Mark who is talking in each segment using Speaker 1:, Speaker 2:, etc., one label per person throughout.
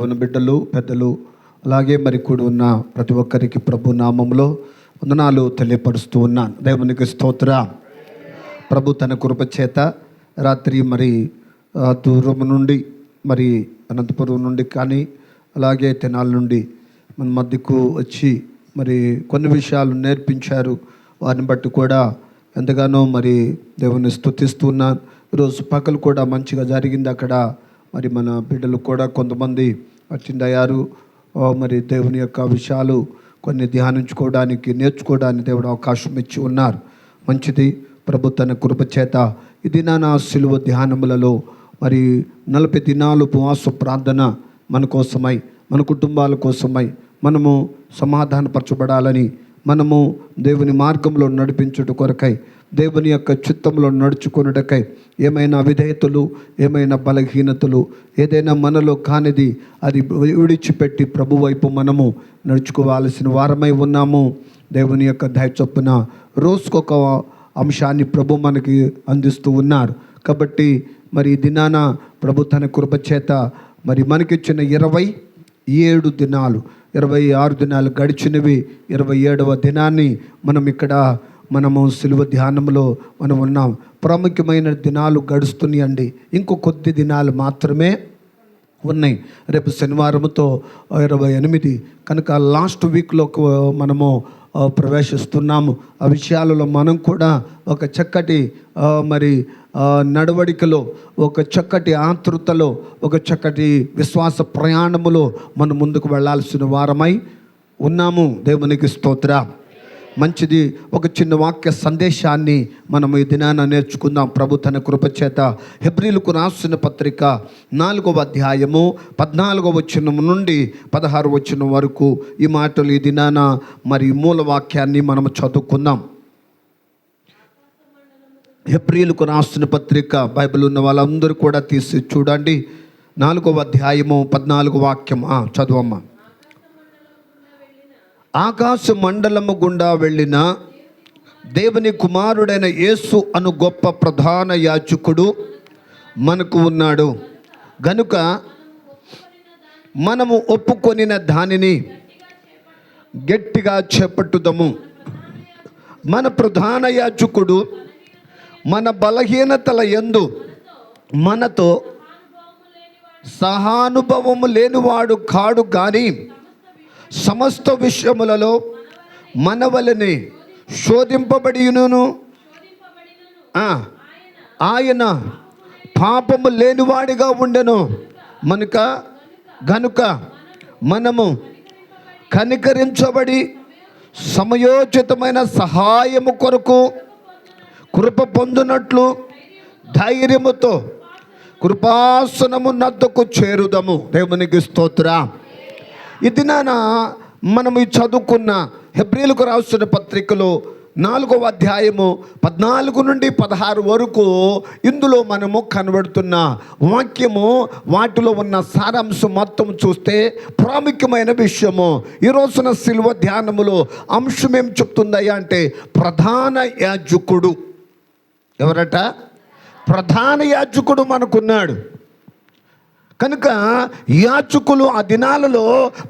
Speaker 1: దేవుని బిడ్డలు, పెద్దలు, అలాగే మరి కూడి ఉన్న ప్రతి ఒక్కరికి ప్రభు నామంలో వందనాలు తెలియపరుస్తూ ఉన్నాను. దేవునికి స్తోత్ర. ప్రభు తన కృప చేత రాత్రి మరి దూరం నుండి మరి అనంతపురం నుండి కానీ అలాగే తెనాల నుండి మన మధ్యకు వచ్చి మరి కొన్ని విషయాలు నేర్పించారు. వారిని బట్టి కూడా ఎంతగానో మరి దేవుని స్తుతిస్తున్నాను. ఈరోజు పగలు కూడా మంచిగా జరిగింది. అక్కడ మరి మన బిడ్డలు కూడా కొంతమంది అటెండ్ అయ్యారు. మరి దేవుని యొక్క విషయాలు కొన్ని ధ్యానించుకోవడానికి, నేర్చుకోవడానికి దేవుడు అవకాశం ఇచ్చి ఉన్నారు. మంచిది. ప్రభు తన కృప చేత ఇది నా సిలువ ధ్యానములలో మరి 40 దినాలు ఉపవాస ప్రార్థన మన కోసమై, మన కుటుంబాల కోసమై, మనము సమాధానపరచబడాలని, మనము దేవుని మార్గంలో నడిపించుట కొరకై, దేవుని యొక్క చిత్తంలో నడుచుకొనుటకై ఏమైనా విధేయతలు, ఏమైనా బలహీనతలు, ఏదైనా మనలో కానిది అది విడిచిపెట్టి ప్రభు వైపు మనము నడుచుకోవాల్సిన వారమై ఉన్నాము. దేవుని యొక్క దయ చొప్పున రోజుకొక అంశాన్ని ప్రభు మనకి అందిస్తూ ఉన్నారు. కాబట్టి మరి దినాన ప్రభు తన కృప చేత మరి మనకిచ్చిన 27 దినాలు, 26 దినాలు గడిచినవి. 27వ దినాన్ని మనము సిలువ ధ్యానంలో మనం ఉన్నాం. ప్రాముఖ్యమైన దినాలు గడుస్తున్నాయండి. ఇంకో కొద్ది దినాలు మాత్రమే ఉన్నాయి. రేపు శనివారంతో 28 కనుక లాస్ట్ వీక్లోకి మనము ప్రవేశిస్తున్నాము. ఆ విషయాలలో మనం కూడా ఒక చక్కటి మరి నడవడికలో, ఒక చక్కటి ఆతృతలో, ఒక చక్కటి విశ్వాస ప్రయాణములో మనం ముందుకు వెళ్ళాల్సిన వారమై ఉన్నాము. దేవునికి స్తోత్ర. మంచిది. ఒక చిన్న వాక్య సందేశాన్ని మనం ఈ దినాన నేర్చుకుందాం. ప్రభు తన కృప చేత హెబ్రీలకు రాసిన పత్రిక 4వ అధ్యాయము 14వ వచనం నుండి 16వ వచనం వరకు ఈ మాటలు ఈ దినాన మరి మూల వాక్యాన్ని మనం చదువుకుందాం. హెబ్రీలకు రాసిన పత్రిక బైబిల్ ఉన్న వాళ్ళందరూ కూడా తీసి చూడండి. 4వ అధ్యాయము 14వ వాక్యం చదువమ్మా. ఆకాశ మండలము గుండా వెళ్ళిన దేవుని కుమారుడైన యేసు అను గొప్ప ప్రధాన యాజకుడు మనకు ఉన్నాడు గనుక మనము ఒప్పుకొనిన దానిని గట్టిగా చేపట్టుదము. మన ప్రధాన యాజకుడు మన బలహీనతల యందు మనతో సహానుభవము లేనివాడు కాడు, కానీ సమస్త విషయములలో మన వలెనే శోధింపబడియును ఆయన పాపము లేనివాడిగా ఉండెను. గనుక మనము కనికరించబడి సమయోచితమైన సహాయము కొరకు కృప పొందునట్లు ధైర్యముతో కృపాసనము నద్దకు చేరుదము. దేవునికి స్తోత్ర. ఇది మనము చదువుకున్న హెబ్రీలకు రాసిన పత్రికలో 4వ అధ్యాయము 14 నుండి 16 వరకు ఇందులో మనము కనబడుతున్న వాక్యము, వాటిలో ఉన్న సారాంశం మొత్తం చూస్తే ప్రాముఖ్యమైన విషయము. ఈ రోజున సిలువ ధ్యానములో అంశం ఏం చెప్తుందయ్యా అంటే ప్రధాన యాజకుడు. ఎవరట? ప్రధాన యాజకుడు మనకున్నాడు. కనుక యాజకులు ఆ దినాలలో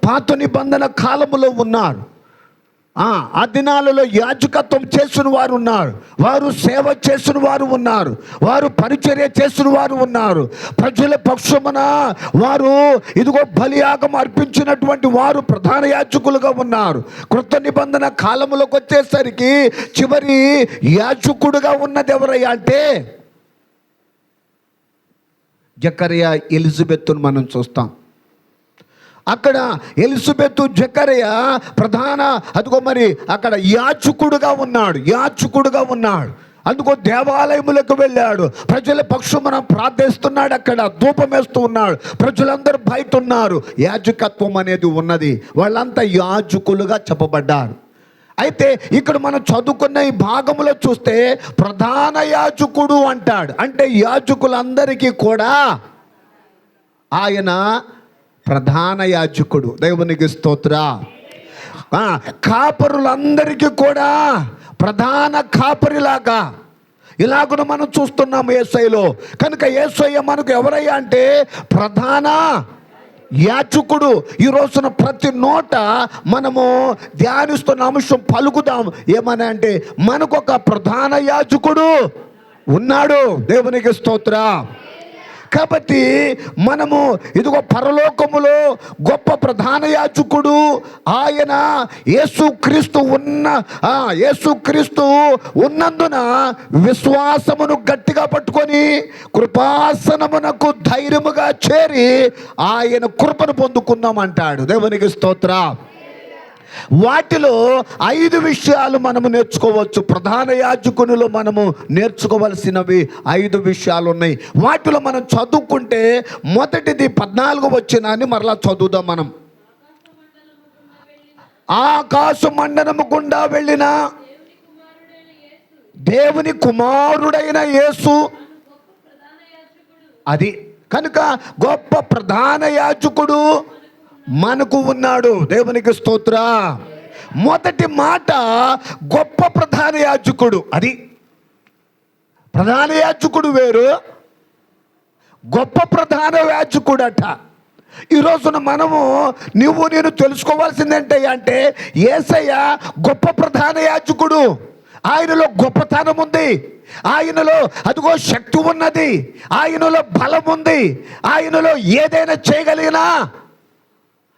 Speaker 1: పాత నిబంధన కాలములో ఉన్నారు. ఆ దినాలలో యాజకత్వం చేసిన వారు ఉన్నారు, వారు సేవ చేసిన వారు ఉన్నారు, వారు పరిచర్య చేసిన వారు ఉన్నారు. ప్రజల పక్షమున వారు ఇదిగో బలియాగం అర్పించినటువంటి వారు ప్రధాన యాజకులుగా ఉన్నారు. కృత నిబంధన కాలములోకి వచ్చేసరికి చివరి యాజకుడుగా ఉన్నది ఎవరయ్యా అంటే జకరియా, ఎలిజబెత్తును మనం చూస్తాం. అక్కడ ఎలిజబెత్, జకరియా ప్రధాన అదిగో మరి అక్కడ యాజకుడుగా ఉన్నాడు. అందుకో దేవాలయములకు వెళ్ళాడు, ప్రజల పక్షమున ప్రార్థిస్తున్నాడు, అక్కడ ధూపం వేస్తూ ఉన్నాడు. ప్రజలందరూ బయట ఉన్నారు. యాజకత్వం అనేది ఉన్నది. వాళ్ళంతా యాజకులుగా చెప్పబడ్డారు. అయితే ఇక్కడ మనం చదువుకున్న ఈ భాగంలో చూస్తే ప్రధాన యాజకుడు అంటాడు. అంటే యాజకులందరికీ కూడా ఆయన ప్రధాన యాజకుడు. దేవునికి స్తోత్ర. కాపరులందరికీ కూడా ప్రధాన కాపరిలాగా ఇలాగున మనం చూస్తున్నాము యేసయ్యలో. కనుక యేసయ్య మనకు ఎవరయ్యా అంటే ప్రధాన యాజకుడు. ఈ రోజున ప్రతి నోట మనము ధ్యానిస్తున్న అంశం పలుకుదాం. ఏమని అంటే మనకొక ప్రధాన యాజకుడు ఉన్నాడు. దేవునికి స్తోత్రం. కాబట్టి మనము ఇదిగో పరలోకములో గొప్ప ప్రధాన యాజకుడు ఆయన యేసుక్రీస్తు యేసుక్రీస్తు ఉన్నందున విశ్వాసమును గట్టిగా పట్టుకొని కృపాసనమునకు ధైర్యముగా చేరి ఆయన కృపను పొందుకుందామంటాడు. దేవునికి స్తోత్రం. వాటిలో 5 విషయాలు మనము నేర్చుకోవచ్చు. ప్రధాన యాజకునిలో మనము నేర్చుకోవలసినవి 5 విషయాలు ఉన్నాయి. వాటిలో మనం చదువుకుంటే మొదటిది 14వ వచనాన్ని మరలా చదువుదాం మనం. ఆకాశ మండలము గుండా వెళ్ళిన దేవుని కుమారుడైన యేసు, అది కనుక గొప్ప ప్రధాన యాజకుడు మనకు ఉన్నాడు. దేవునికి స్తోత్రం. మొదటి మాట గొప్ప ప్రధాన యాజకుడు. అది ప్రధాన యాజకుడు వేరు, గొప్ప ప్రధాన యాజకుడట. ఈ రోజున మనము నేను తెలుసుకోవాల్సిందంటే అంటే యేసయ్య గొప్ప ప్రధాన యాజకుడు. ఆయనలో గొప్పతనం ఉంది, ఆయనలో అదిగో శక్తి ఉన్నది, ఆయనలో బలం ఉంది, ఆయనలో ఏదైనా చేయగలిగిన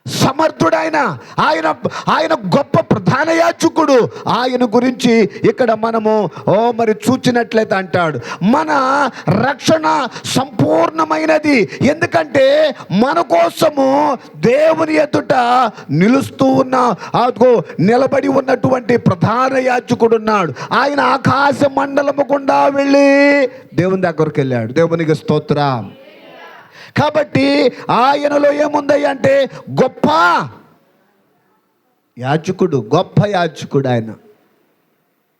Speaker 1: సమర్థుడైన ఆయన గొప్ప ప్రధాన యాజకుడు. ఆయన గురించి ఇక్కడ మనము మరి చూచినట్లయితే అంటాడు మన రక్షణ సంపూర్ణమైనది. ఎందుకంటే మన కోసము దేవుని ఎదుట నిలబడి ఉన్నటువంటి ప్రధాన యాజకుడు ఉన్నాడు. ఆయన ఆకాశ మండలము గుండా వెళ్ళి దేవుని దగ్గరికి వెళ్ళాడు. దేవునికి స్తోత్రం. కాబట్టి ఆయనలో ఏముంది అంటే గొప్ప యాజకుడు, గొప్ప యాజకుడు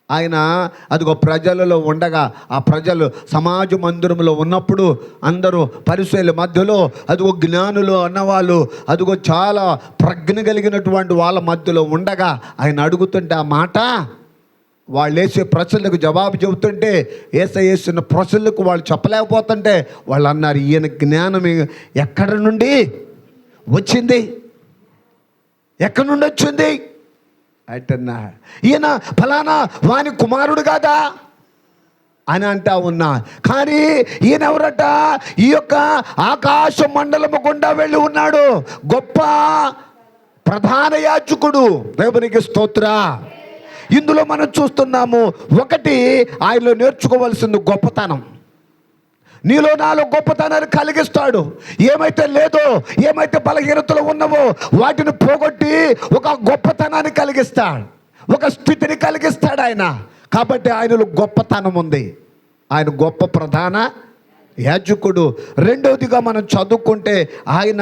Speaker 1: ఆయన అదిగో ప్రజలలో ఉండగా, ఆ ప్రజలు సమాజ మందిరంలో ఉన్నప్పుడు అందరూ పరిసయ్యుల మధ్యలో అదిగో జ్ఞానులు అన్నవాళ్ళు అదిగో చాలా ప్రజ్ఞ కలిగినటువంటి వాళ్ళ మధ్యలో ఉండగా ఆయన అడుగుతుంటే ఆ మాట వాళ్ళు వేసే ప్రశ్నలకు జవాబు చెబుతుంటే యేసయ్య వేసిన ప్రశ్నలకు వాళ్ళు చెప్పలేకపోతుంటే వాళ్ళు అన్నారు, ఈయన జ్ఞానం ఎక్కడి నుండి వచ్చింది, ఎక్కడి నుండి వచ్చింది అంటున్నా, ఈయన ఫలానా వాని కుమారుడు కాదా అని అంటా ఉన్నా. కానీ ఈయన ఎవరట, ఈ యొక్క ఆకాశ మండలము గుండా వెళ్ళి ఉన్నాడు, గొప్ప ప్రధాన యాజకుడు. దేవునికి స్తోత్రం. ఇందులో మనం చూస్తున్నాము, ఒకటి ఆయనలో నేర్చుకోవాల్సింది గొప్పతనం. నీలో నాలో గొప్పతనాన్ని కలిగిస్తాడు. ఏమైతే లేదో, ఏమైతే బలహీనతలు ఉన్నావో వాటిని పోగొట్టి ఒక గొప్పతనాన్ని కలిగిస్తాడు, ఒక స్థితిని కలిగిస్తాడు ఆయన. కాబట్టి ఆయనలో గొప్పతనం ఉంది. ఆయన గొప్ప ప్రధాన యాజకుడు. రెండవదిగా మనం చదువుకుంటే ఆయన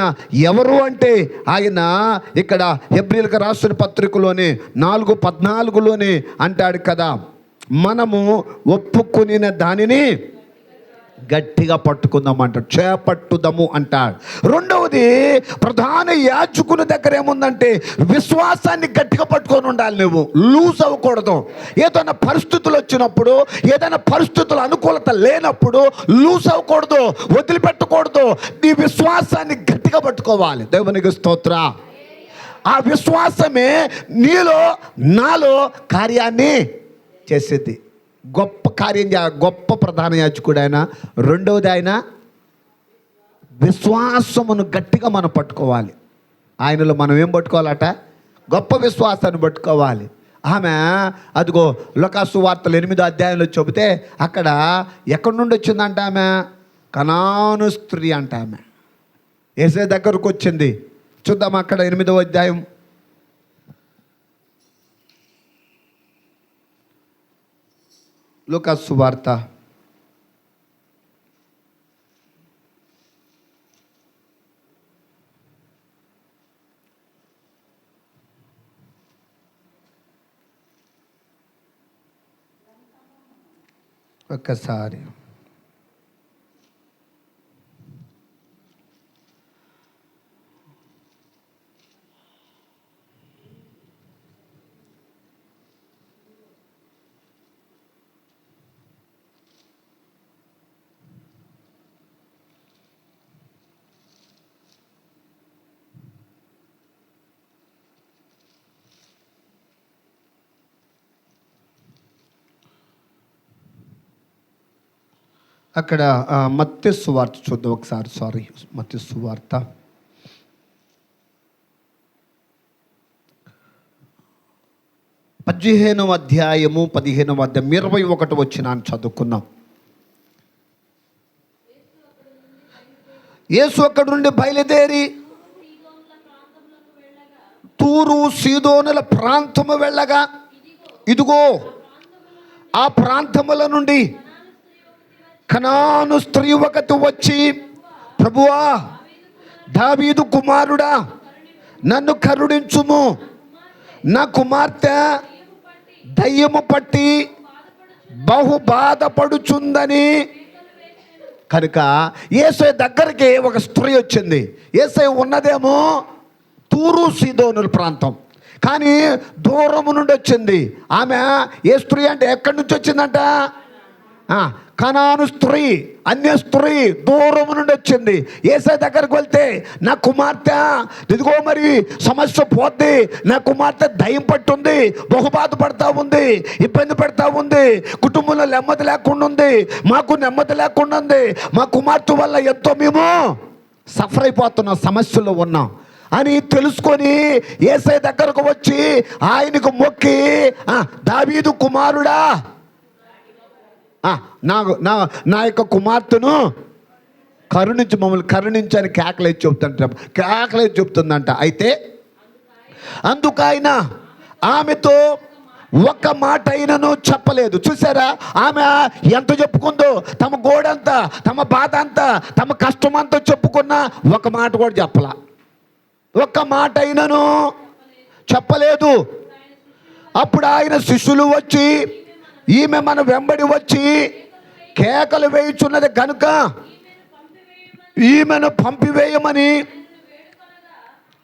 Speaker 1: ఎవరు అంటే ఆయన ఇక్కడ హెబ్రీయులకు రాసిన పత్రికలోనే 4:14 అంటాడు కదా, మనము ఒప్పుకొనిన దానిని గట్టిగా పట్టుకుందాం అంటాడు, చేపట్టుదాము అంటాడు. రెండవది ప్రధాన యాజకుని దగ్గర ఏముందంటే విశ్వాసాన్ని గట్టిగా పట్టుకొని ఉండాలి. నువ్వు లూజ్ అవ్వకూడదు. ఏదైనా పరిస్థితులు వచ్చినప్పుడు, ఏదైనా పరిస్థితులు అనుకూలత లేనప్పుడు లూజ్ అవ్వకూడదు, వదిలిపెట్టకూడదు. నీ విశ్వాసాన్ని గట్టిగా పట్టుకోవాలి. దేవునికి స్తోత్రం. ఆ విశ్వాసమే నీలో నాలో కార్యాన్ని చేసేది. గొప్ప కార్యం, గొప్ప ప్రధాన యాజకుడు ఆయన. రెండవది ఆయన విశ్వాసమును గట్టిగా మనం పట్టుకోవాలి. ఆయనలో మనం ఏం పట్టుకోవాలట, గొప్ప విశ్వాసాన్ని పట్టుకోవాలి. ఆమె అదిగో లూకాసు వార్తలు 8వ అధ్యాయంలో చెబితే అక్కడ ఎక్కడి నుండి వచ్చిందంట, ఆమె కనాను స్త్రీ అంట. ఆమె యేసయ్య దగ్గరకు వచ్చింది. చూద్దాం అక్కడ 8వ అధ్యాయం లూకాసు వార్త. ఒక్కసారి అక్కడ మత్తయి సువార్త చూద్దాం ఒకసారి. మత్తయి సువార్త 15వ అధ్యాయము 21 వచనాన్ని చదువుకున్నాం. యేసు అక్కడి నుండి బయలుదేరి తూరు సీదోనుల ప్రాంతము వెళ్ళగా, ఇదిగో ఆ ప్రాంతముల నుండి కనాను స్త్రీ ఒకటి వచ్చి, ప్రభువా, దావీదు కుమారుడా, నన్ను కరుణించుము, నా కుమార్తె దయ్యము పట్టి బహు బాధపడుచుందని. కనుక యేసయ్య దగ్గరికి ఒక స్త్రీ వచ్చింది. యేసయ్య ఉన్నదేమో తూరు సీదోనుల ప్రాంతం, కానీ దూరము నుండి వచ్చింది. ఆమె ఏ స్త్రీ అంటే ఎక్కడి నుంచి వచ్చిందంట? కనాను స్త్రీ, అన్య స్త్రీ, దూరం నుండి వచ్చింది. యేసయ్య దగ్గరకు వెళ్తే, నా కుమార్తె ఇదిగో మరి సమస్య పోద్ది, నా కుమార్తె దయ్యం పట్టుంది, బహుబాధపడతా ఉంది, ఇబ్బంది పెడతా ఉంది, కుటుంబంలో నెమ్మది లేకుండా ఉంది, మాకు నెమ్మది లేకుండా ఉంది, మా కుమార్తె వల్ల ఎంతో మేము సఫర్ అయిపోతున్నాం, సమస్యలో ఉన్నాం అని తెలుసుకొని యేసయ్య దగ్గరకు వచ్చి ఆయనకు మొక్కి, దావీదు కుమారుడా, నా యొక్క కుమార్తెను కరుణించి, మమ్మల్ని కరుణించని కేకలేసి చెప్తుందంట. అయితే అందుకైనా ఆమెతో ఒక్క మాట అయినను చెప్పలేదు. చూసారా, ఆమె ఎంత చెప్పుకుందో, తమ గోడంతా, తమ బాధ అంతా, తమ కష్టం అంతా చెప్పుకున్నా ఒక మాట కూడా చెప్పలా, ఒక్క మాట అయినను చెప్పలేదు. అప్పుడు ఆయన శిష్యులు వచ్చి, ఈమె మన వెంబడి వచ్చి కేకలు వేయుచున్నది కనుక ఈమెను పంపివేయమని.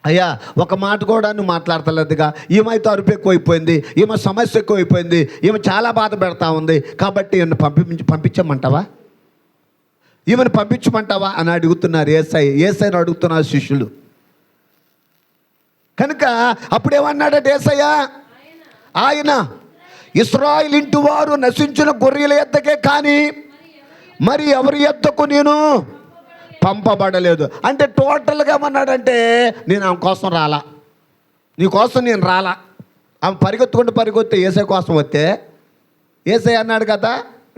Speaker 1: అయ్యా, ఒక మాట కూడా నువ్వు మాట్లాడతలేదుగా, ఈమెతో అరుపు ఎక్కువైపోయింది, ఈమె సమస్య ఎక్కువైపోయింది, ఈమె చాలా బాధ పెడతా ఉంది, కాబట్టి ఈమెను పంపించమంటావా, ఈమెను పంపించమంటావా అని అడుగుతున్నారు యేసయ్యను అడుగుతున్నారు శిష్యులు. కనుక అప్పుడేమన్నాడట యేసయ్య, ఆయన ఇశ్రాయేలు ఇంటి వారు నశించిన గొర్రెల ఎద్దకే కానీ మరి ఎవరి ఎద్దకు నేను పంపబడలేదు. అంటే టోటల్గా ఏమన్నాడంటే, నేను ఆమె కోసం రాలా, నీ కోసం నేను రాలా. ఆమె పరిగెత్తుకుంటూ యేసయ్య కోసం వస్తే యేసయ్య అన్నాడు కదా,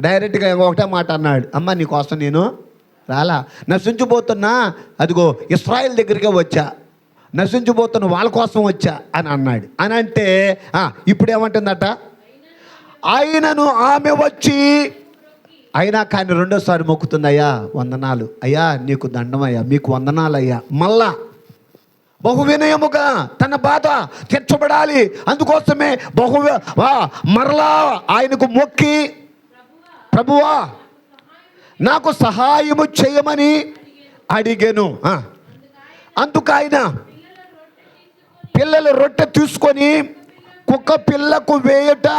Speaker 1: డైరెక్ట్గా ఒకటే మాట అన్నాడు, అమ్మ నీ కోసం నేను రాలా, నశించిపోతున్నా అదిగో ఇశ్రాయేలు దగ్గరికే వచ్చా, నశించిపోతున్న వాళ్ళ కోసం వచ్చా అని అన్నాడు. అని అంటే ఇప్పుడు ఏమంటుందట, ఆయనను ఆమె వచ్చి, అయినా కానీ రెండోసారి మొక్కుతుంది, అయ్యా వందనాలు, అయ్యా నీకు దండమయ్యా, మీకు వందనాలు అయ్యా. మళ్ళా బహు వినయముగా తన బాధ తీర్చబడాలి, అందుకోసమే మరలా ఆయనకు మొక్కి, ప్రభువా నాకు సహాయము చేయమని అడిగెను. అందుకైన పిల్లల రొట్టె తీసుకొని కుక్క పిల్లకు వేయట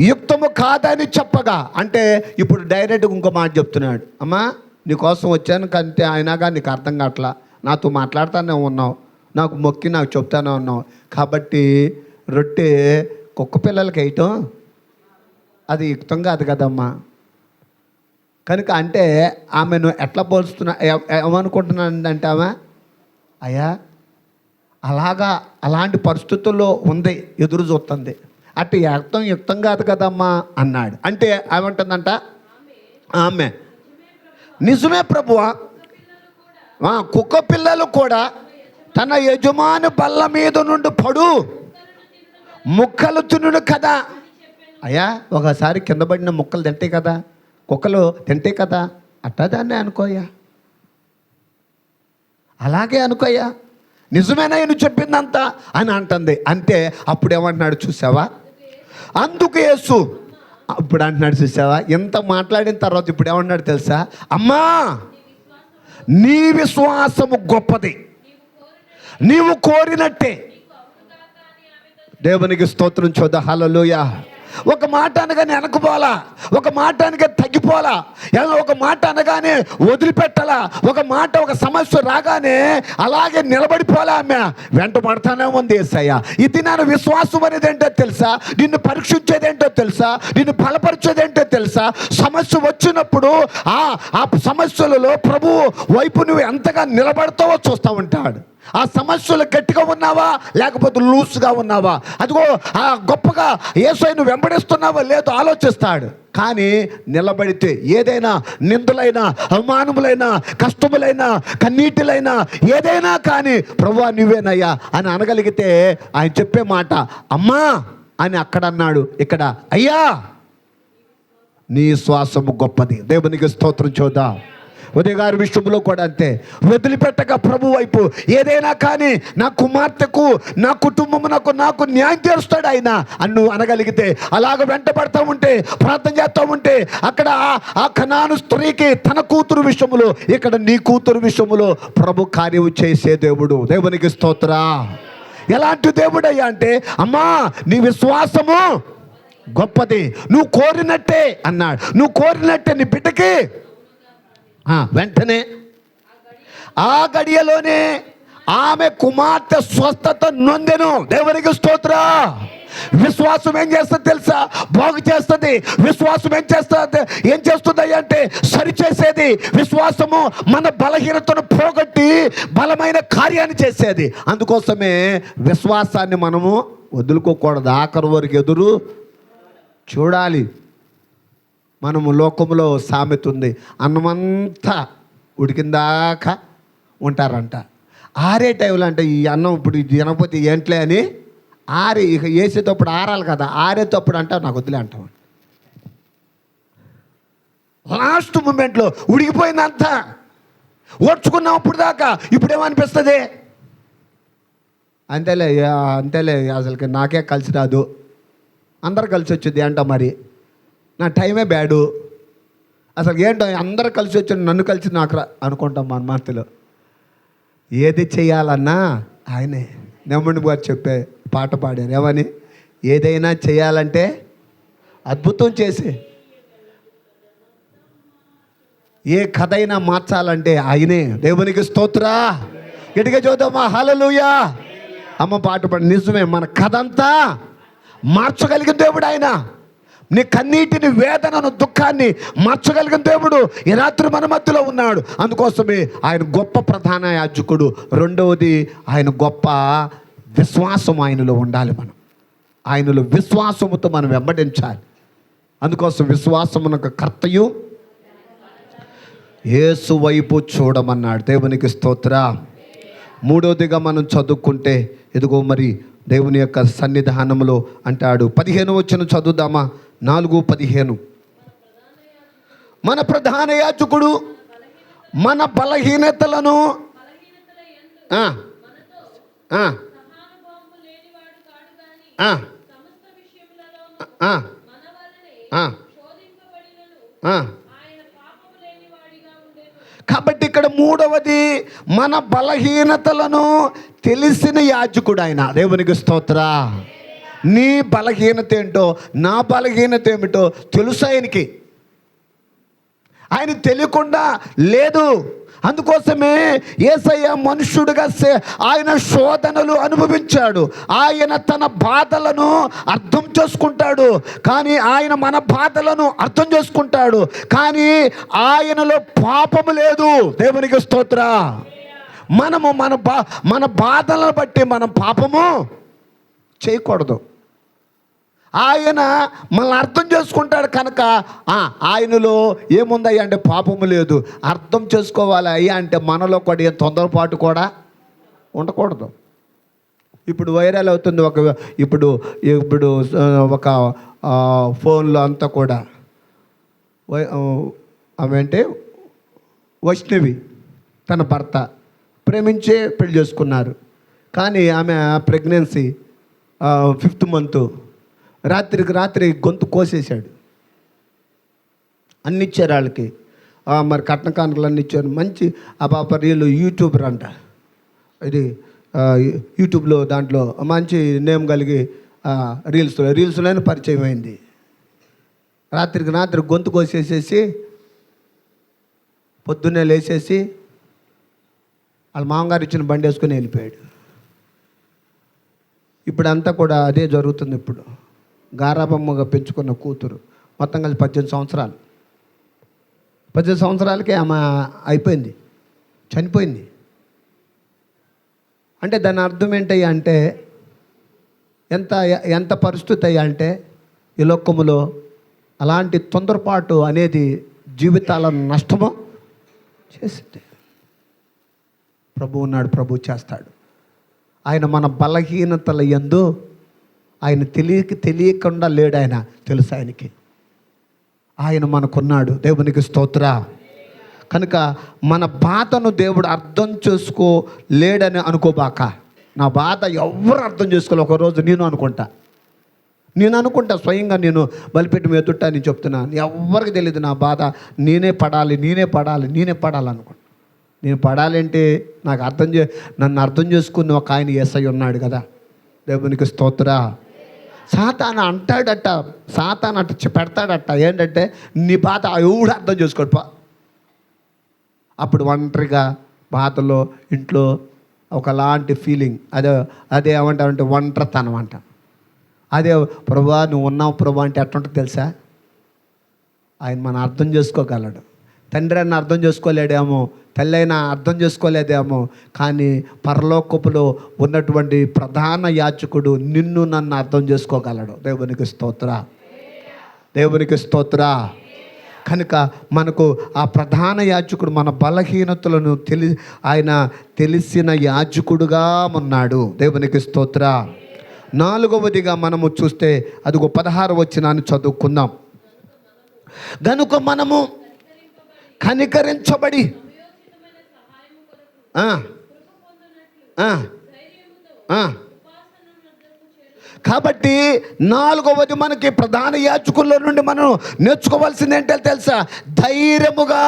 Speaker 1: యుక్తము కాదని చెప్పగా, అంటే ఇప్పుడు డైరెక్ట్గా ఇంకో మాట చెప్తున్నాడు, అమ్మా నీకోసం వచ్చాను కంటే అయినా కానీ నీకు అర్థం కావట్లా, నాతో మాట్లాడుతూనే ఉన్నావు, నాకు మొక్కి నాకు చెప్తానే ఉన్నావు, కాబట్టి రొట్టె కుక్క పిల్లలకి వేయటం అది యుక్తం కాదు కదమ్మా. కనుక అంటే ఆమెను ఎట్లా పోల్చుతున్నా, ఏమనుకుంటున్నానంటే ఆమె, అయ్యా అలాంటి పరిస్థితుల్లో ఉంది, ఎదురు చూస్తుంది, అటు యుక్తం కాదు కదమ్మా అన్నాడు. అంటే ఏమంటుందంట ఆమె, నిజమే ప్రభువా, కుక్క పిల్లలు కూడా తన యజమాని బల్ల మీద నుండి పడు ముక్కలు తినుడు కదా. అయ్యా ఒకసారి కింద పడిన ముక్కలు తింటాయి కదా, కుక్కలు తింటాయి కదా, అట్టా దాన్ని అనుకోయ్యా, అలాగే అనుకోయ్యా, నిజమేనా నువ్వు చెప్పిందంతా అని అంటుంది. అంటే అప్పుడు ఏమంటున్నాడు చూసావా, అందుకు యేసు ఇప్పుడు అంటున్నాడు చూసావా, ఎంత మాట్లాడిన తర్వాత ఇప్పుడు ఏమన్నాడు తెలుసా, అమ్మా నీ విశ్వాసము గొప్పది, నీవు కోరినట్టే. దేవునికి స్తోత్రం చూద్దాం, హల్లెలూయా. ఒక మాట అనగానే వెనకపోలా, ఒక మాట అనగా తగ్గిపోలా, ఒక మాట అనగానే వదిలిపెట్టాలా, ఒక మాట ఒక సమస్య రాగానే అలాగే నిలబడిపోలా. ఆమె వెంట పడతానే ఉంది యేసయ్య. ఇది నా విశ్వాసం అనేది ఏంటో తెలుసా? నిన్ను పరీక్షించేది ఏంటో తెలుసా? నిన్ను బలపరిచేది ఏంటో తెలుసా? సమస్య వచ్చినప్పుడు ఆ సమస్యలలో ప్రభు వైపు నువ్వు ఎంతగా నిలబడతావో చూస్తూ ఉంటాడు. ఆ సమస్యలు గట్టిగా ఉన్నావా లేకపోతే లూస్గా ఉన్నావా, అదిగో ఆ గొప్పగా యేసయ్యను వెంబడిస్తున్నావా లేదో ఆలోచిస్తాడు. కానీ నిలబడితే ఏదైనా నిందలైనా అవమానములైనా కష్టములైనా కన్నీటిలైనా ఏదైనా కానీ ప్రభువా నువ్వేనయ్యా అని అనగలిగితే ఆయన చెప్పే మాట అమ్మా అని అక్కడ అన్నాడు, ఇక్కడ అయ్యా నీ శ్వాసము గొప్పది. దేవునికి స్తోత్రం చూద్దాం. ఉదయ గారి విషయంలో కూడా అంతే. వదిలిపెట్టక ప్రభు వైపు ఏదైనా కానీ నా కుమార్తెకు నా కుటుంబమునకు నాకు న్యాయం తీరుస్తాడు ఆయన అని నువ్వు అనగలిగితే, అలాగ వెంటబడతా ఉంటే ప్రార్థన చేస్తూ ఉంటే అక్కడ ఆ కనాను స్త్రీకి తన కూతురు విషయములో, ఇక్కడ నీ కూతురు విషయములో ప్రభు కార్యము చేసే దేవుడు. దేవునికి స్తోత్రా. ఎలాంటి దేవుడు అయ్యా అంటే, అమ్మా నీ విశ్వాసము గొప్పది, నువ్వు కోరినట్టే అన్నాడు. నువ్వు కోరినట్టే నీ బిడ్డకి వెంటనే ఆ గడియలోనే ఆమె కుమార్తె స్వస్థత నొందెను. దేవునికి స్తోత్ర. విశ్వాసం ఏం చేస్తుంది తెలుసా? బాగు చేస్తుంది. విశ్వాసం ఏం చేస్తుంది అంటే సరిచేసేది. విశ్వాసము మన బలహీనతను పోగొట్టి బలమైన కార్యాన్ని చేసేది. అందుకోసమే విశ్వాసాన్ని మనము వదులుకోకూడదు. ఆఖరి వరకు ఎదురు చూడాలి. మనము లోకంలో సామెత ఉంది, అన్నమంతా ఉడికిందాకా ఉంటారంట. ఆరే టైంలో అంటే ఈ అన్నం ఇప్పుడు ఇది తినకపోతే ఏంట్లే అని ఇక వేసేటప్పుడు ఆరాలి కదా, ఆరేటప్పుడు అంట నాకు వదిలే అంటాం. లాస్ట్ మూమెంట్లో ఉడికిపోయిందంతా ఓడ్చుకున్నప్పుడు దాకా ఇప్పుడేమనిపిస్తుంది? అంతేలే అసలుకి నాకే కలిసి రాదు, అందరు కలిసి వచ్చింది అంట, మరి నా టైమే బ్యాడు, అసలు ఏంటో అందరు కలిసి వచ్చి నన్ను కలిసి నాకు అనుకుంటాం మన మనసులో. ఏది చేయాలన్నా ఆయనే. నెమ్మడి గారు చెప్పే పాట పాడారు ఏమని, ఏదైనా చేయాలంటే అద్భుతం చేసి, ఏ కథ అయినా మార్చాలంటే ఆయనే. దేవునికి స్తోత్ర. గట్టిగా చూద్దామా హల్లెలూయా. అమ్మ పాట పాడి నిజమే, మన కథ అంతా మార్చగలిగిన దేవుడు ఆయన. నీ కన్నీటిని వేదనను దుఃఖాన్ని మార్చగలిగిన దేవుడు ఈ రాత్రి మన మధ్యలో ఉన్నాడు. అందుకోసమే ఆయన గొప్ప ప్రధాన యాజకుడు. రెండవది ఆయన గొప్ప విశ్వాసం ఆయనలో ఉండాలి. ఆయనలో విశ్వాసముతో మనం వెంబడించాలి. అందుకోసం విశ్వాసమునకు కర్తయు యేసు వైపు చూడమన్నాడు. దేవునికి స్తోత్ర. మూడవదిగా మనం చదువుకుంటే ఇదిగో మరి దేవుని యొక్క సన్నిధానంలో అంటాడు. 15 వచనం చదువుదామా? 4:15. మన ప్రధాన యాజకుడు మన బలహీనతలను కాబట్టి ఇక్కడ మూడవది మన బలహీనతలను తెలిసిన యాజకుడు ఆయన. దేవునికి స్తోత్ర. నీ బలహీనత ఏంటో నా బలహీనత ఏమిటో తెలుసు ఆయనకి. ఆయన తెలియకుండా లేదు. అందుకోసమే యేసయ్య మనుష్యుడిగా ఆయన శోధనలు అనుభవించాడు. ఆయన తన బాధలను అర్థం చేసుకుంటాడు, కానీ ఆయన మన బాధలను అర్థం చేసుకుంటాడు. కానీ ఆయనలో పాపము లేదు. దేవునికి స్తోత్ర. మనము మన బాధలను బట్టి మనం పాపము చేయకూడదు. ఆయన మనల్ని అర్థం చేసుకుంటాడు కనుక ఆయనలో ఏముందయ్యా అంటే పాపము లేదు. అర్థం చేసుకోవాలి అయ్యా అంటే మనలో కూడా తొందరపాటు కూడా ఉండకూడదు. ఇప్పుడు వైరల్ అవుతుంది ఇప్పుడు ఒక ఫోన్లో అంతా కూడా ఆమె వైష్ణవి తన భర్త ప్రేమించే పెళ్లి చేసుకున్నారు. కానీ ఆమె ప్రెగ్నెన్సీ 5th మంత్ రాత్రికి రాత్రి గొంతు కోసేశాడు. అన్ని ఇచ్చారు వాళ్ళకి, మరి కట్న కానుకలు అన్నీ ఇచ్చారు. మంచి ఆ పాప యూట్యూబర్ అంట. ఇది యూట్యూబ్లో దాంట్లో మంచి నేమ్ కలిగి రీల్స్లోనే పరిచయం అయింది. రాత్రికి రాత్రి గొంతు కోసేసేసి పొద్దున్నే లేచేసి వాళ్ళ మామగారు ఇచ్చిన బండి వేసుకొని వెళ్ళిపోయాడు. ఇప్పుడంతా కూడా అదే జరుగుతుంది. ఇప్పుడు గారాబమ్మగా పెంచుకున్న కూతురు మొత్తం కలిసి 18 సంవత్సరాలు. 18 సంవత్సరాలకే ఆమె అయిపోయింది, చనిపోయింది. అంటే దాని అర్థం ఏంటయ్యా అంటే ఎంత పరిస్థితి అయ్యా అంటే ఈ లోకములో అలాంటి తొందరపాటు అనేది జీవితాలను నష్టము చేసింది. ప్రభు ఉన్నాడు, ప్రభు చేస్తాడు. ఆయన మన బలహీనతల యందు ఆయన తెలియకుండా లేడు. ఆయన తెలుసు ఆయనకి. ఆయన మనకున్నాడు. దేవునికి స్తోత్ర. కనుక మన బాధను దేవుడు అర్థం చేసుకోలేడని అనుకోబాక. నా బాధ ఎవరు అర్థం చేసుకోవాలి. ఒకరోజు నేను అనుకుంటా స్వయంగా నేను బలిపెట్టి ఎదుట నేను చెప్తున్నాను. ఎవరికి తెలియదు నా బాధ. నేనే పడాలి అనుకుంటా. నేను పడాలంటే నాకు నన్ను అర్థం చేసుకుని ఒక ఆయన యేసై ఉన్నాడు కదా. దేవునికి స్తోత్ర. సాతాను అంటాడట, సాతాను పెడతాడట ఏంటంటే నీ బాధ ఎవడు అర్థం చేసుకోడు. అప్పుడు ఒంటరిగా బాధలో ఇంట్లో ఒకలాంటి ఫీలింగ్, అదే ఏమంటారంటే ఒంటరితనం అంట. అదే ప్రభా నువ్వు ఉన్నావు ప్రభా అంటే ఎట్లుంటుంది తెలుసా? ఆయన మనం అర్థం చేసుకోగలడు. తండ్రి అయినా అర్థం చేసుకోలేడేమో, తల్లి అయినా అర్థం చేసుకోలేదేమో, కానీ పరలోకపులో ఉన్నటువంటి ప్రధాన యాజకుడు నిన్ను నన్ను అర్థం చేసుకోగలడు. దేవునికి స్తోత్ర. కనుక మనకు ఆ ప్రధాన యాజకుడు మన బలహీనతలను ఆయన తెలిసిన యాజకుడుగా ఉన్నాడు. దేవునికి స్తోత్ర. 4వదిగా మనము చూస్తే అదిగో 16 వచనాన్ని చదువుకుందాం. గనుక మనము కనికరించబడి కాబట్టి 4వది మనకి ప్రధాన యాజకుల్లో నుండి మనం నేర్చుకోవాల్సింది ఏంటో తెలుసా? ధైర్యముగా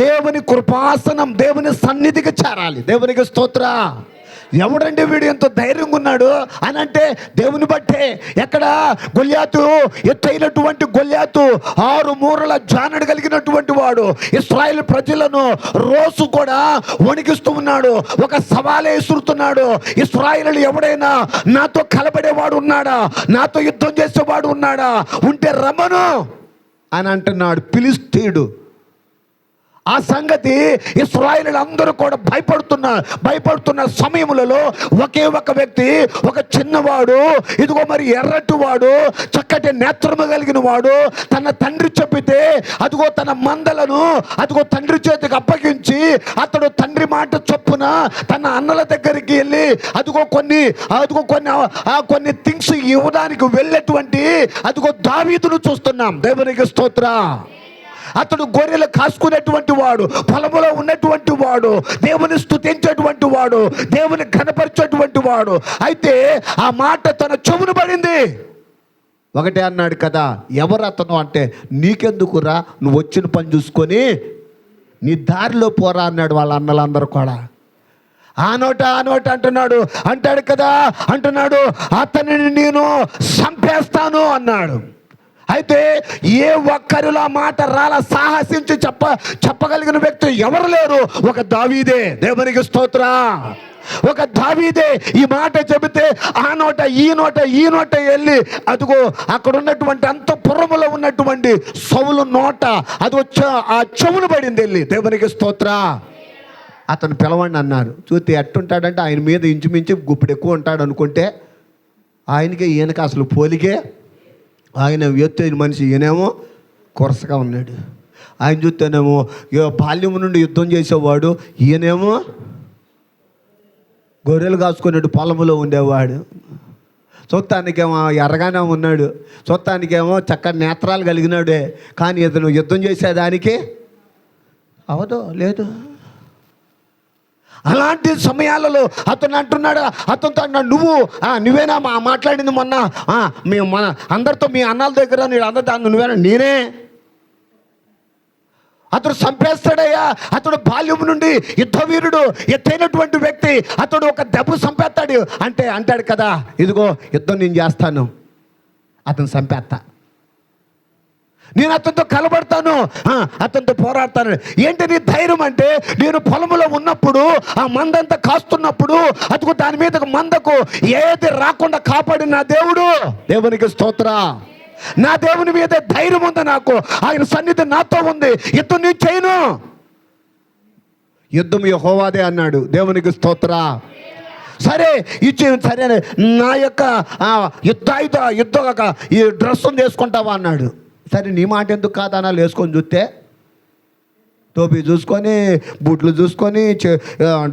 Speaker 1: దేవుని కృపాసనం, దేవుని సన్నిధికి చేరాలి. దేవునికి స్తోత్ర. ఎవడండి వీడు ఎంతో ధైర్యంగా ఉన్నాడు అని అంటే దేవుని బట్టే. ఎక్కడ గొల్యాతు, ఎత్తైనటువంటి గొల్యాతు 6 మూరల జానడు కలిగినటువంటి వాడు ఇశ్రాయేలు ప్రజలను రోజు కూడా వణికిస్తూ ఉన్నాడు. ఒక సవాలే విసురుతున్నాడు. ఇశ్రాయేలు ఎవడైనా నాతో కలబడేవాడు ఉన్నాడా, నాతో యుద్ధం చేసేవాడు ఉన్నాడా, ఉంటే రమ్మను అని అంటున్నాడు ఫిలిష్తీయుడు. ఆ సంగతి ఇశ్రాయేలీయులు అందరూ కూడా భయపడుతున్న సమయములలో ఒకే ఒక వ్యక్తి, ఒక చిన్నవాడు, ఇదిగో మరి ఎర్రటివాడు, చక్కటి నేత్రము కలిగిన వాడు, తన తండ్రి చెప్పితే అదిగో తన మందలను అదిగో తండ్రి చేతికి అప్పగించి అతడు తండ్రి మాట చొప్పున తన అన్నల దగ్గరికి వెళ్ళి అదిగో కొన్ని థింగ్స్ ఇవ్వడానికి వెళ్ళేటువంటి అదిగో దావీదును చూస్తున్నాం. దేవునికి స్తోత్ర. అతడు గొర్రెలు కాసుకునేటువంటి వాడు, పొలములో ఉన్నటువంటి వాడు, దేవుని స్తుతించేటువంటి వాడు, దేవుని ఘనపరిచేటువంటి వాడు. అయితే ఆ మాట తన చెవును పడింది. ఒకటే అన్నాడు కదా, ఎవరు అతను అంటే నీకెందుకురా, నువ్వు వచ్చిన పని చూసుకొని నీ దారిలో పోరా అన్నాడు వాళ్ళ అన్నలందరూ కూడా. ఆ నోట అంటున్నాడు అతనిని నేను చంపేస్తాను అన్నాడు. అయితే ఏ ఒక్కరిలో మాట సాహసించి చెప్పగలిగిన వ్యక్తి ఎవరు లేరు. ఒక దావీదే. దేవునికి స్తోత్ర. ఒక దావీదే ఈ మాట చెబితే ఆ నోట ఈ నోట వెళ్ళి అదిగో అక్కడ ఉన్నటువంటి అంతఃపురములో ఉన్నటువంటి సౌలు నోట అది వచ్చి ఆ చెవును పడింది వెళ్ళి. దేవునికి స్తోత్ర. అతను పిలవండి అన్నారు. చూస్తే ఎట్టుంటాడంటే ఆయన మీద ఇంచుమించు గుప్పుడు ఎక్కువ ఉంటాడు అనుకుంటే ఆయనకి ఈయనకి అసలు పోలికే. ఆయన ఎత్తైన మనిషి, ఈయనేమో కొరసగా ఉన్నాడు. ఆయన చూస్తేనేమో బాల్యం నుండి యుద్ధం చేసేవాడు, ఈయనేమో గొర్రెలు కాసుకునేట్టు పొలంలో ఉండేవాడు. చూస్తానికేమో ఎర్రగానే ఉన్నాడు, చూస్తానికేమో చక్కటి నేత్రాలు కలిగినాడే, కానీ ఇతను యుద్ధం చేసేదానికి అవదో లేదు. అలాంటి సమయాలలో అతను అంటున్నాడు, అతనితో అన్నాడు, నువ్వేనా మాట్లాడింది మొన్న మన అందరితో మీ అన్నాల దగ్గర అందరితో నువ్వేనా? నేనే. అతడు చంపేస్తాడయ్యా. అతడు బాల్యం నుండి యుద్ధవీరుడు, ఎత్తైనటువంటి వ్యక్తి. అతడు ఒక దెబ్బ చంపేస్తాడు అంటే అంటాడు కదా, ఇదిగో యుద్ధం నేను చేస్తాను, అతను చంపేస్తా. నేను అతనితో కలబడతాను, అతనితో పోరాడతాను. ఏంటి నీ ధైర్యం అంటే, నేను పొలంలో ఉన్నప్పుడు ఆ మందంతా కాస్తున్నప్పుడు అతుకు దాని మీద మందకు ఏది రాకుండా కాపాడిన నా దేవుడు. దేవునికి స్తోత్ర. నా దేవుని మీద ధైర్యం ఉంది నాకు. ఆయన సన్నిధి నాతో ఉంది. యుద్ధం నేను చేయను, యుద్ధం యెహోవాదే అన్నాడు. దేవునికి స్తోత్ర. సరే సరే నా యొక్క యుద్ధ ఈ డ్రెస్సును వేసుకుంటావా అన్నాడు. సరే నీ మాట ఎందుకు కాదనాలు వేసుకొని చూస్తే, టోపీ చూసుకొని, బూట్లు చూసుకొని,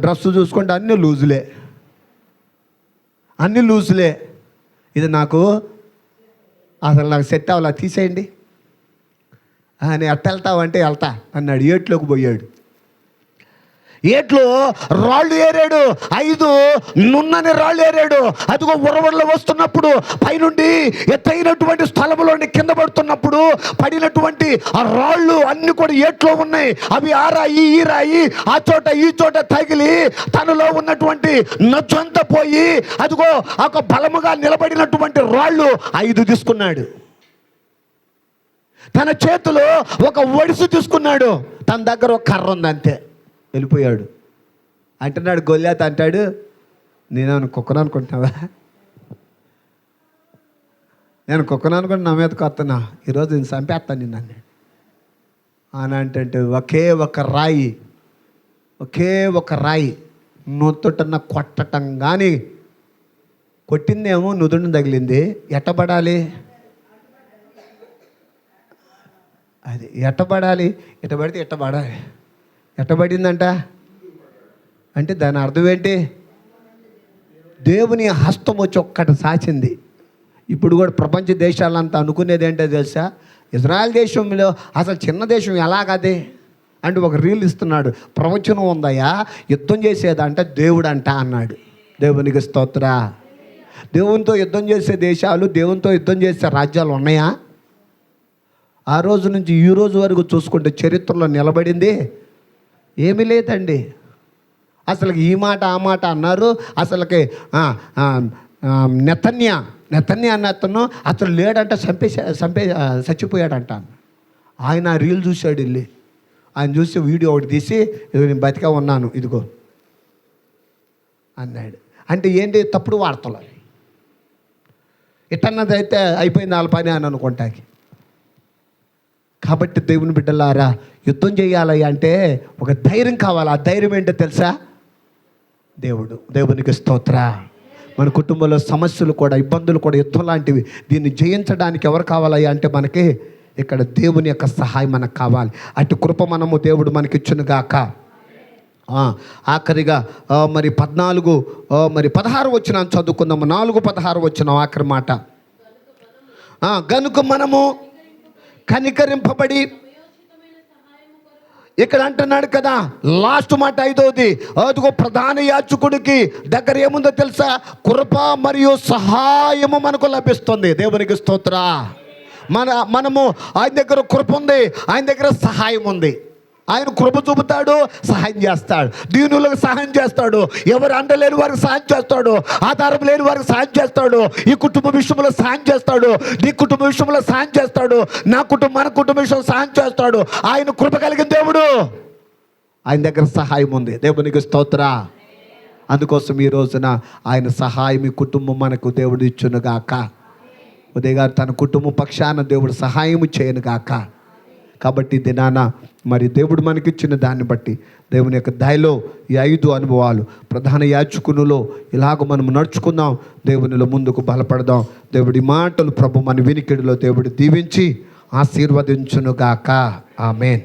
Speaker 1: డ్రెస్సు చూసుకుంటే అన్నీ లూజులే. ఇది నాకు అసలు నాకు సెట్ అవ్వాలా, తీసేయండి అని. అట్ట వెళ్తావంటే వెళ్తా అన్నాడు. ఏట్లోకి పోయాడు. ఏట్లో రాళ్ళు ఏరాడు, 5 నున్నని రాళ్ళు ఏరాడు. అదిగో ఉరవడలు వస్తున్నప్పుడు పైనుండి ఎత్తైనటువంటి స్థలంలోని కింద పడుతున్నప్పుడు పడినటువంటి ఆ రాళ్ళు అన్ని కూడా ఏట్లో ఉన్నాయి. అవి ఆ రాయి ఈ రాయి ఆ చోట ఈ చోట తగిలి తనలో ఉన్నటువంటి నచ్చంతా పోయి అదిగో ఒక బలముగా నిలబడినటువంటి రాళ్ళు 5 తీసుకున్నాడు. తన చేతిలో ఒక ఒడిసు తీసుకున్నాడు. తన దగ్గర ఒక కర్ర ఉంది, అంతే. వెళ్ళిపోయాడు. అంటున్నాడు గొల్యాత్ అంటాడు, నేను కుక్కను అనుకుంటున్నావా? నేను కుక్కను అనుకుంటే నా మీదకి వస్తున్నా, ఈరోజు నేను చంపేస్తాను నిన్ను అన్నాడు. అని అంటే ఒకే ఒక రాయి నొత్తుటన్న కొట్టటం కానీ, కొట్టిందేమో నుదుడిని తగిలింది. ఎట్టబడాలి అది, ఎట్టబడాలి, ఎట్టబడితే ఎట్టబడాలి. ఎట్టబడిందంట అంటే దాని అర్థం ఏంటి? దేవుని హస్తం వచ్చి ఒక్కటి సాచింది. ఇప్పుడు కూడా ప్రపంచ దేశాలంతా అనుకునేది ఏంటో తెలుసా? ఇజ్రాయెల్ దేశంలో అసలు చిన్న దేశం ఎలాగదే అంటే ఒక రీల్ ఇస్తున్నాడు. ప్రవచనం ఉందయ్యా, యుద్ధం చేసేదంట దేవుడు అంట అన్నాడు. దేవునికి స్తోత్ర. దేవునితో యుద్ధం చేసే దేశాలు, దేవునితో యుద్ధం చేసే రాజ్యాలు ఉన్నాయా? ఆ రోజు నుంచి ఈ రోజు వరకు చూసుకుంటే చరిత్రలో నిలబడింది ఏమీ లేదండి. అసలు ఈ మాట ఆ మాట అన్నారు. అసలుకి నెతన్యా అన్న అతను లేడంట, చచ్చిపోయాడంట. ఆయన రీల్ చూశాడు వెళ్ళి. ఆయన చూసి వీడియో ఒకటి తీసి, నేను బతిగా ఉన్నాను ఇదిగో అన్నాడు. అంటే ఏంటి? తప్పుడు వార్తలు. ఇటన్నది అయితే అయిపోయింది వాళ్ళ పని అని అనుకుంటాకి. కాబట్టి దేవుని బిడ్డలారా, యుద్ధం చేయాలి అంటే ఒక ధైర్యం కావాలి. ఆ ధైర్యం ఏంటో తెలుసా? దేవునికి స్తోత్ర. మన కుటుంబంలో సమస్యలు కూడా, ఇబ్బందులు కూడా యుద్ధం లాంటివి. దీన్ని జయించడానికి ఎవరు కావాలి అంటే మనకి ఇక్కడ దేవుని యొక్క సహాయం మనకు కావాలి. అటు కృప మనము దేవుడు మనకిచ్చును గాక. ఆఖరిగా మరి 16 వచనం చదువుకుందాము. 4:16 వచనం ఆఖరి మాట. గనుక మనము కనికరింపబడి, ఇక్కడ అంటున్నాడు కదా లాస్ట్ మాట 5వది, అదిగో ప్రధాన యాజకుడికి దగ్గర ఏముందో తెలుసా? కృప మరియు సహాయము మనకు లభిస్తుంది. దేవునికి స్తోత్ర. మనము ఆయన దగ్గర కృప ఉంది, ఆయన దగ్గర సహాయం ఉంది. ఆయన కృప చూపుతాడు, సహాయం చేస్తాడు, దీనులకు సహాయం చేస్తాడు, ఎవరు అండలేని వారికి సహాయం చేస్తాడు, ఆధారం లేని వారికి సహాయం చేస్తాడు, ఈ కుటుంబ విషయంలో సహాయం చేస్తాడు, నీ కుటుంబ విషయంలో సహాయం చేస్తాడు, మన కుటుంబ విషయంలో సహాయం చేస్తాడు. ఆయన కృప కలిగిన దేవుడు, ఆయన దగ్గర సహాయం ఉంది. దేవునికి స్తోత్ర. అందుకోసం ఈ రోజున ఆయన సహాయం ఈ కుటుంబం మనకు దేవుడు ఇచ్చునుగాక. ఉదయ్ గారు తన కుటుంబం పక్షాన దేవుడు సహాయం చేయనుగాక. కాబట్టి దినాన మరి దేవుడు మనకిచ్చిన దాన్ని బట్టి దేవుని యొక్క దయలో ఈ 5 అనుభవాలు ప్రధాన యాజకునిలో ఇలాగ మనం నడుచుకుందాం. దేవునిలో ముందుకు బలపడదాం. దేవుడి మాటలు ప్రభు మన వినికిడిలో దేవుడు దీవించి ఆశీర్వదించునుగాక. ఆమేన్.